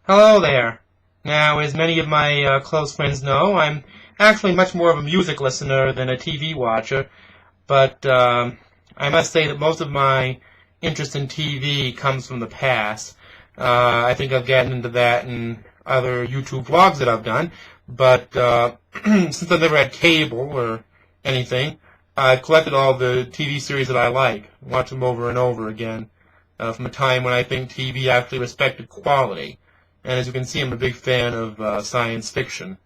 Hello there. Now, as many of my close friends know, I'm actually much more of a music listener than a TV watcher, but I must say that most of my interest in TV comes from the past. I think I've gotten into that in other YouTube vlogs that I've done, but since I've never had cable or anything, I've collected all the TV series that I like, watch them over and over again, from a time when I think TV actually respected quality. And as you can see, I'm a big fan of science fiction.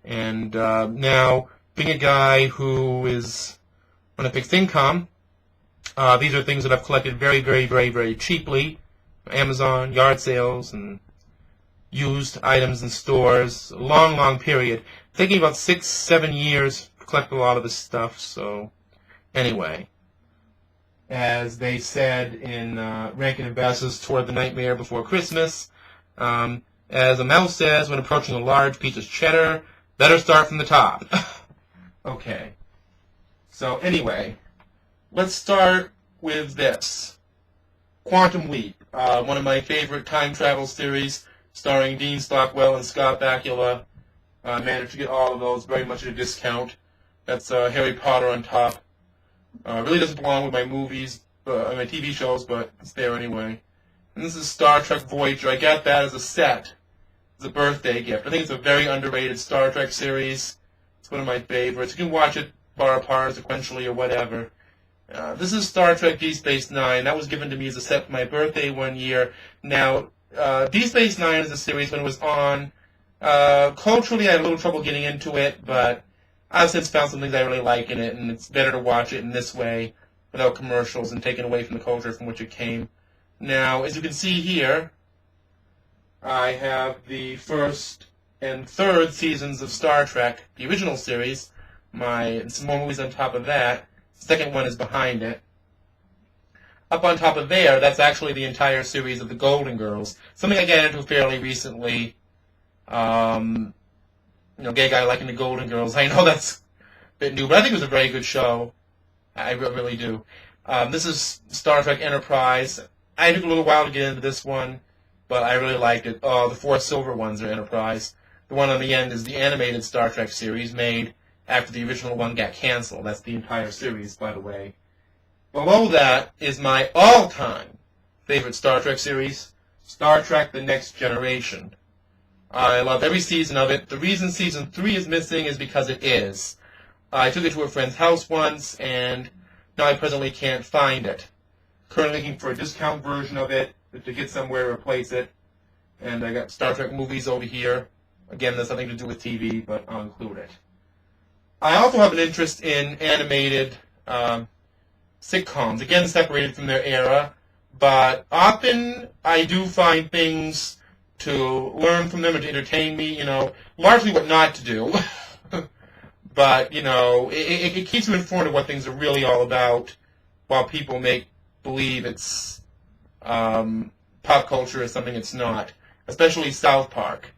And now, being a guy who is on a fixed income, these are things that I've collected very, very, very, very cheaply. Amazon, yard sales, and used items in stores. A long, long period. Taking about 6, 7 years to collect a lot of this stuff. So, anyway, as they said in Rankin and Bass's Toward the Nightmare Before Christmas, as a mouse says when approaching a large piece of cheddar, better start from the top. Okay. So anyway, let's start with this. Quantum Leap, one of my favorite time travel series, starring Dean Stockwell and Scott Bakula. Managed to get all of those very much at a discount. That's Harry Potter on top. Really doesn't belong with my movies, my TV shows, but it's there anyway. And this is Star Trek Voyager. I got that as a set, as a birthday gift. I think it's a very underrated Star Trek series. It's one of my favorites. You can watch it bar apart, sequentially, or whatever. This is Star Trek Deep Space Nine. That was given to me as a set for my birthday one year. Now, Deep Space Nine is a series when it was on. Culturally, I had a little trouble getting into it, but I've since found some things I really like in it, and it's better to watch it in this way, without commercials and taken away from the culture from which it came. Now, as you can see here, I have the first and third seasons of Star Trek, the original series. Some more movies on top of that. The second one is behind it. Up on top of there, that's actually the entire series of the Golden Girls. Something I got into fairly recently. Gay guy liking the Golden Girls. I know that's a bit new, but I think it was a very good show. I really do. This is Star Trek Enterprise. I took a little while to get into this one, but I really liked it. The 4 silver ones are Enterprise. The one on the end is the animated Star Trek series made after the original one got canceled. That's the entire series, by the way. Below that is my all-time favorite Star Trek series, Star Trek The Next Generation. I love every season of it. The reason season 3 is missing is because it is. I took it to a friend's house once, and now I presently can't find it. Currently looking for a discount version of it to get somewhere to replace it. And I got Star Trek movies over here. Again, there's nothing to do with TV, but I'll include it. I also have an interest in animated sitcoms, again separated from their era, but often I do find things to learn from them and to entertain me, largely what not to do. But, it keeps you informed of what things are really all about, while people make believe it's pop culture is something it's not, especially South Park.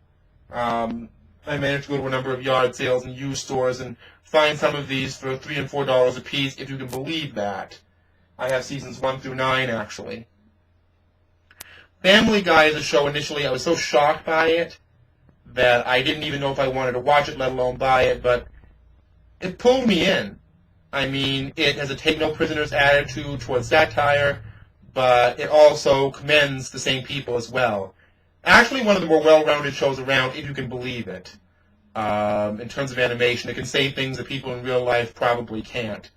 I managed to go to a number of yard sales and used stores and find some of these for $3 and $4 a piece, if you can believe that. I have seasons 1 through 9, actually. Family Guy is a show initially. I was so shocked by it that I didn't even know if I wanted to watch it, let alone buy it, but it pulled me in. I mean, it has a take-no-prisoners attitude towards satire, but it also commends the same people as well. Actually, one of the more well-rounded shows around, if you can believe it. In terms of animation, it can say things that people in real life probably can't.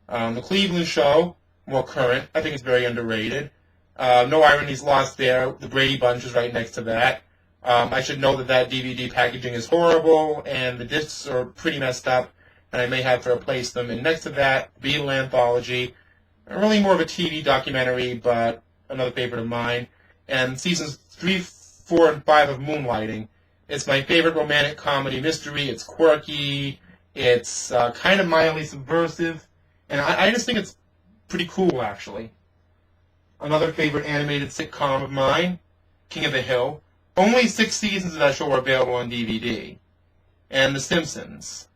The Cleveland Show, more current, I think it's very underrated. No ironies lost there. The Brady Bunch is right next to that. I should know that DVD packaging is horrible, and the discs are pretty messed up, and I may have to replace them. And next to that, Beatle Anthology, really more of a TV documentary, but another favorite of mine. And seasons 3, 4, and 5 of Moonlighting. It's my favorite romantic comedy mystery. It's quirky. It's kind of mildly subversive. And I just think it's pretty cool, actually. Another favorite animated sitcom of mine, King of the Hill. Only 6 seasons of that show are available on DVD. And The Simpsons.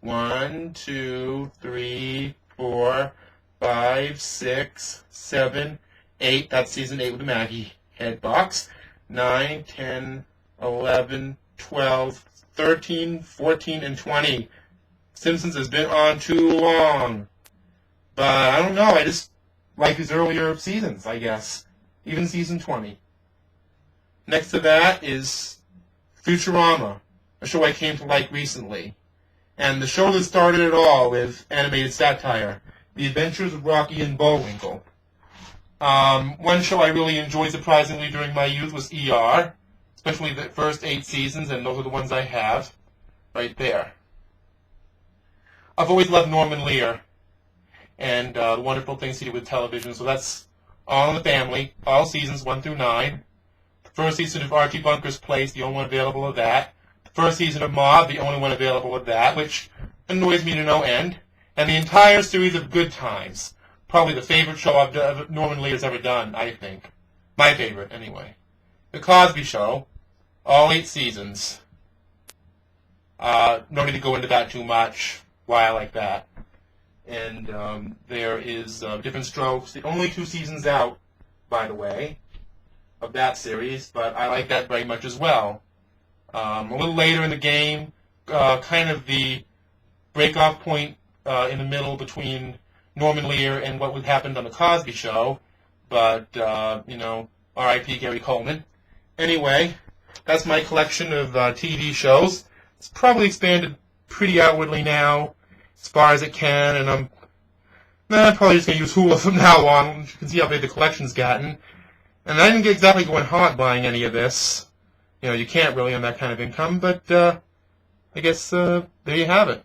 1, 2, 3, 4, 5, 6, 7, 8. That's season 8 with the Maggie head box. 9, 10, 11, 12, 13, 14, and 20. Simpsons has been on too long. But I don't know, I just like his earlier seasons, I guess. Even season 20. Next to that is Futurama, a show I came to like recently. And the show that started it all with animated satire, The Adventures of Rocky and Bullwinkle. One show I really enjoyed surprisingly during my youth was ER, especially the first 8 seasons, and those are the ones I have right there. I've always loved Norman Lear and the wonderful things he did with television, so that's All in the Family, all seasons 1 through 9. The first season of Archie Bunker's Place, the only one available of that. The first season of Mob, the only one available of that, which annoys me to no end. And the entire series of Good Times. Probably the favorite show Norman Lear's ever done, I think. My favorite, anyway. The Cosby Show, all 8 seasons. No need to go into that too much, why I like that. And there is Diff'rent Strokes, the only 2 seasons out, by the way, of that series, but I like that very much as well. A little later in the game, kind of the break-off point in the middle between Norman Lear and what happened on The Cosby Show, but, R.I.P. Gary Coleman. Anyway, that's my collection of TV shows. It's probably expanded pretty outwardly now, as far as it can, and I'm probably just going to use Hulu from now on. You can see how big the collection's gotten. And I didn't get exactly going hot buying any of this. You can't really on that kind of income, but I guess there you have it.